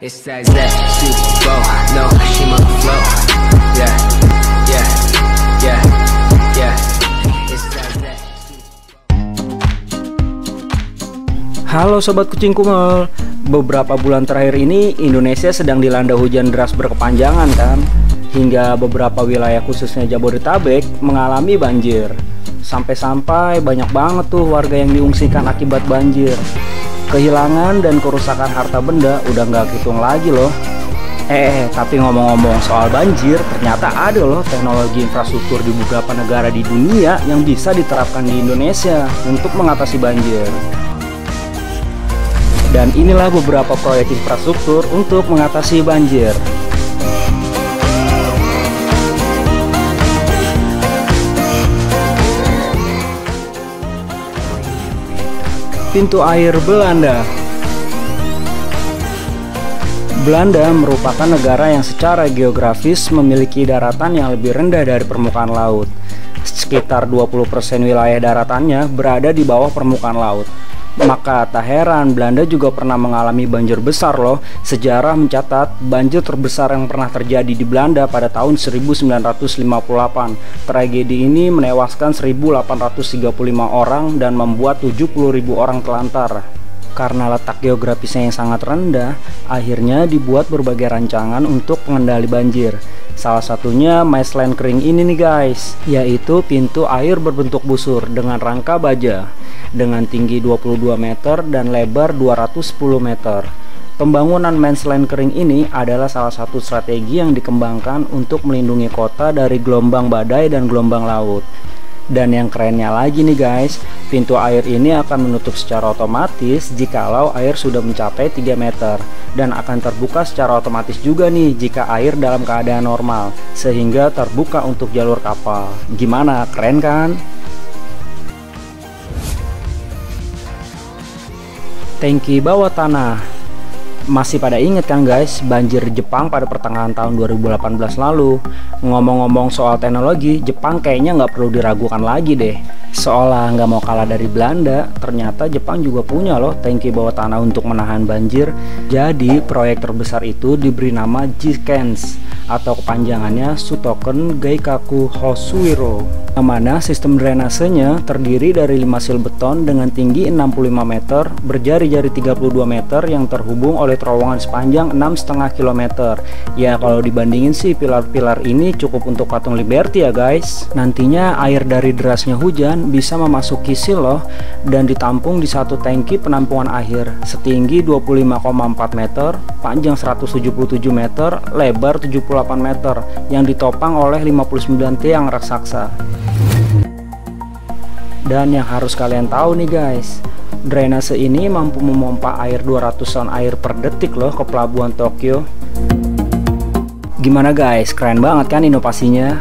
It's that Super Bowl, no, she on the floor. Yeah, yeah, yeah, yeah. It's that. Halo sobat kucing kumel. Beberapa bulan terakhir ini Indonesia sedang dilanda hujan deras berkepanjangan kan, hingga beberapa wilayah khususnya Jabodetabek mengalami banjir. Sampai-sampai banyak banget tuh warga yang diungsikan akibat banjir. Kehilangan dan kerusakan harta benda udah nggak hitung lagi loh. Tapi ngomong-ngomong soal banjir, ternyata ada loh teknologi infrastruktur di beberapa negara di dunia yang bisa diterapkan di Indonesia untuk mengatasi banjir. Dan inilah beberapa proyek infrastruktur untuk mengatasi banjir. Pintu air Belanda. Belanda merupakan negara yang secara geografis memiliki daratan yang lebih rendah dari permukaan laut. Sekitar 20% wilayah daratannya berada di bawah permukaan laut. Maka tak heran Belanda juga pernah mengalami banjir besar loh. Sejarah mencatat banjir terbesar yang pernah terjadi di Belanda pada tahun 1958. Tragedi ini menewaskan 1835 orang dan membuat 70.000 orang telantar. Karena letak geografisnya yang sangat rendah, akhirnya dibuat berbagai rancangan untuk pengendali banjir. Salah satunya Maesland kering ini nih guys, yaitu pintu air berbentuk busur dengan rangka baja, dengan tinggi 22 meter dan lebar 210 meter. Pembangunan Maesland kering ini adalah salah satu strategi yang dikembangkan untuk melindungi kota dari gelombang badai dan gelombang laut. Dan yang kerennya lagi nih guys, pintu air ini akan menutup secara otomatis jikalau air sudah mencapai 3 meter, dan akan terbuka secara otomatis juga nih jika air dalam keadaan normal, sehingga terbuka untuk jalur kapal. Gimana, keren kan? Tangki bawah tanah. Masih pada inget kan guys banjir Jepang pada pertengahan tahun 2018 lalu? Ngomong-ngomong soal teknologi, Jepang kayaknya nggak perlu diragukan lagi deh. Seolah nggak mau kalah dari Belanda, ternyata Jepang juga punya loh tangki bawah tanah untuk menahan banjir. Jadi proyek terbesar itu diberi nama JIKENS atau kepanjangannya Sutoken Geikaku Hosuiro, yang mana sistem drainasenya terdiri dari 5 sil beton dengan tinggi 65 meter, berjari-jari 32 meter yang terhubung oleh terowongan sepanjang 6,5 km. Ya kalau dibandingin sih pilar-pilar ini cukup untuk patung Liberty ya guys. Nantinya air dari derasnya hujan bisa memasuki sil loh, dan ditampung di satu tangki penampungan akhir setinggi 25,4 meter, panjang 177 meter, lebar 78 meter, yang ditopang oleh 59 tiang raksasa. Dan yang harus kalian tahu nih guys, drainase ini mampu memompa air 200 ton air per detik loh ke pelabuhan Tokyo. Gimana guys, keren banget kan inovasinya?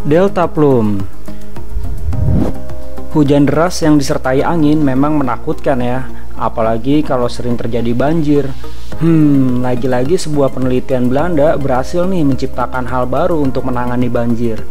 Delta Plum. Hujan deras yang disertai angin memang menakutkan ya, apalagi kalau sering terjadi banjir. Lagi-lagi sebuah penelitian Belanda berhasil nih menciptakan hal baru untuk menangani banjir.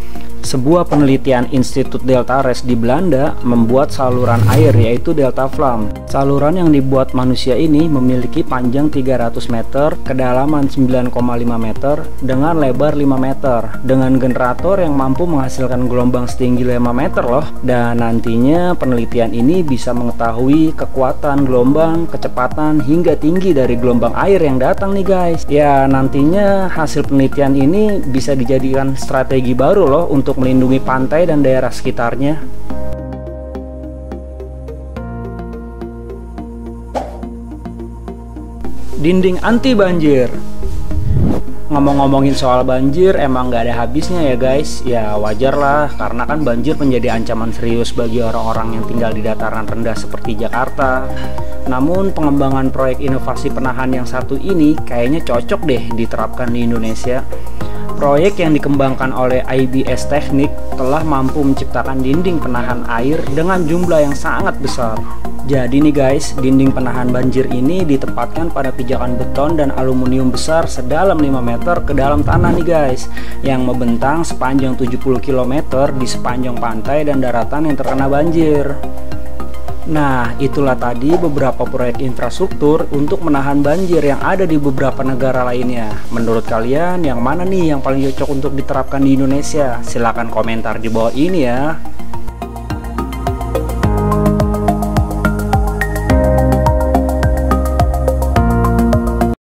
Sebuah penelitian Institut Delta Res di Belanda membuat saluran air yaitu Delta Flam. Saluran yang dibuat manusia ini memiliki panjang 300 meter, kedalaman 9,5 meter, dengan lebar 5 meter, dengan generator yang mampu menghasilkan gelombang setinggi 5 meter loh. Dan nantinya penelitian ini bisa mengetahui kekuatan gelombang, kecepatan, hingga tinggi dari gelombang air yang datang nih guys. Ya nantinya hasil penelitian ini bisa dijadikan strategi baru loh untuk melindungi pantai dan daerah sekitarnya. Dinding anti banjir. Ngomong-ngomongin soal banjir emang gak ada habisnya ya guys. Ya wajar lah, karena kan banjir menjadi ancaman serius bagi orang-orang yang tinggal di dataran rendah seperti Jakarta. Namun pengembangan proyek inovasi penahan yang satu ini kayaknya cocok deh diterapkan di Indonesia. Proyek yang dikembangkan oleh IBS Teknik telah mampu menciptakan dinding penahan air dengan jumlah yang sangat besar. Jadi nih guys, dinding penahan banjir ini ditempatkan pada pijakan beton dan aluminium besar sedalam 5 meter ke dalam tanah nih guys, yang membentang sepanjang 70 km di sepanjang pantai dan daratan yang terkena banjir. Nah, itulah tadi beberapa proyek infrastruktur untuk menahan banjir yang ada di beberapa negara lainnya. Menurut kalian, yang mana nih yang paling cocok untuk diterapkan di Indonesia? Silahkan komentar di bawah ini ya.